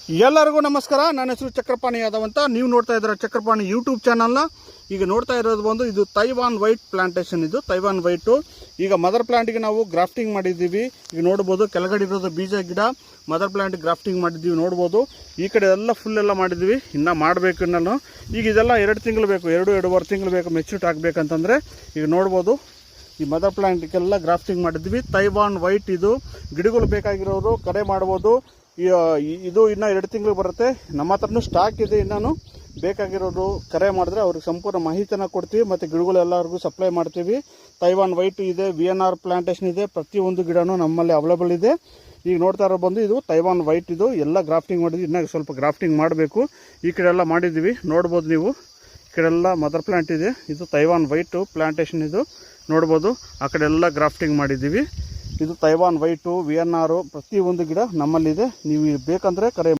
ಎಲ್ಲರಿಗೂ ನಮಸ್ಕಾರ. ನನ್ನ ಹೆಸರು ಚಕ್ರಪಾಣಿ ಯಾದವ್ ಅಂತ. ನೀವು ನೋಡ್ತಾ ಇದ್ದೀರಾ ಚಕ್ರಪಾಣಿ ಯೂಟ್ಯೂಬ್ ಚಾನಲ್ನ. ಈಗ ನೋಡ್ತಾ ಇರೋದು ಬಂದು ಇದು ತೈವಾನ್ ವೈಟ್ ಪ್ಲಾಂಟೇಶನ್. ಇದು ತೈವಾನ್ ವೈಟು. ಈಗ ಮದರ್ ಪ್ಲಾಂಟ್ಗೆ ನಾವು ಗ್ರಾಫ್ಟಿಂಗ್ ಮಾಡಿದ್ದೀವಿ. ಈಗ ನೋಡ್ಬೋದು ಕೆಳಗಡೆ ಇರೋದು ಬೀಜ ಗಿಡ ಮದರ್ ಪ್ಲಾಂಟ್ ಗ್ರಾಫ್ಟಿಂಗ್ ಮಾಡಿದ್ದೀವಿ. ನೋಡ್ಬೋದು ಈ ಕಡೆ ಎಲ್ಲ ಫುಲ್ ಎಲ್ಲ ಮಾಡಿದ್ವಿ. ಇನ್ನೂ ಮಾಡಬೇಕು ನಾನು. ಈಗ ಇದೆಲ್ಲ 2 ತಿಂಗಳು ಬೇಕು, 2-2.5 ತಿಂಗಳು ಬೇಕು ಮೆಚ್ಯೂಟ್ ಆಗಬೇಕಂತಂದರೆ. ಈಗ ನೋಡ್ಬೋದು ಈ ಮದರ್ ಪ್ಲಾಂಟ್ಗೆಲ್ಲ ಗ್ರಾಫ್ಟಿಂಗ್ ಮಾಡಿದ್ವಿ. ತೈವಾನ್ ವೈಟ್ ಇದು. ಗಿಡಗಳು ಬೇಕಾಗಿರೋರು ಕರೆ ಮಾಡ್ಬೋದು. ಇದು ಇನ್ನೂ 2 ತಿಂಗಳು ಬರುತ್ತೆ. ನಮ್ಮ ಹತ್ರನೂ ಸ್ಟಾಕ್ ಇದೆ. ಇನ್ನೂ ಬೇಕಾಗಿರೋರು ಕರೆ ಮಾಡಿದ್ರೆ ಅವ್ರಿಗೆ ಸಂಪೂರ್ಣ ಮಾಹಿತಿನ ಕೊಡ್ತೀವಿ. ಮತ್ತು ಗಿಡಗಳು ಎಲ್ಲರಿಗೂ ಸಪ್ಲೈ ಮಾಡ್ತೀವಿ. ತೈವಾನ್ ವೈಟ್ ಇದೆ, VNR ಪ್ಲಾಂಟೇಶನ್ ಇದೆ. ಪ್ರತಿಯೊಂದು ಗಿಡನೂ ನಮ್ಮಲ್ಲಿ ಅವೈಲೇಬಲ್ ಇದೆ. ಈಗ ನೋಡ್ತಾ ಇರೋ ಬಂದು ಇದು ತೈವಾನ್ ವೈಟ್. ಇದು ಎಲ್ಲ ಗ್ರಾಫ್ಟಿಂಗ್ ಮಾಡಿದ್ವಿ. ಇನ್ನೂ ಸ್ವಲ್ಪ ಗ್ರಾಫ್ಟಿಂಗ್ ಮಾಡಬೇಕು. ಈ ಕಡೆ ಎಲ್ಲ ಮಾಡಿದ್ದೀವಿ. ನೋಡ್ಬೋದು ನೀವು ಈ ಕಡೆ ಎಲ್ಲ ಮದರ್ ಪ್ಲಾಂಟ್ ಇದೆ. ಇದು ತೈವಾನ್ ವೈಟು ಪ್ಲಾಂಟೇಶನ್. ಇದು ನೋಡ್ಬೋದು ಆ ಕಡೆ ಎಲ್ಲ ಗ್ರಾಫ್ಟಿಂಗ್ ಮಾಡಿದ್ದೀವಿ. ಇದು ತೈವಾನ್ ವೈಟು, VNR ಪ್ರತಿಯೊಂದು ಗಿಡ ನಮ್ಮಲ್ಲಿದೆ. ನೀವು ಬೇಕಂದರೆ ಕರೆ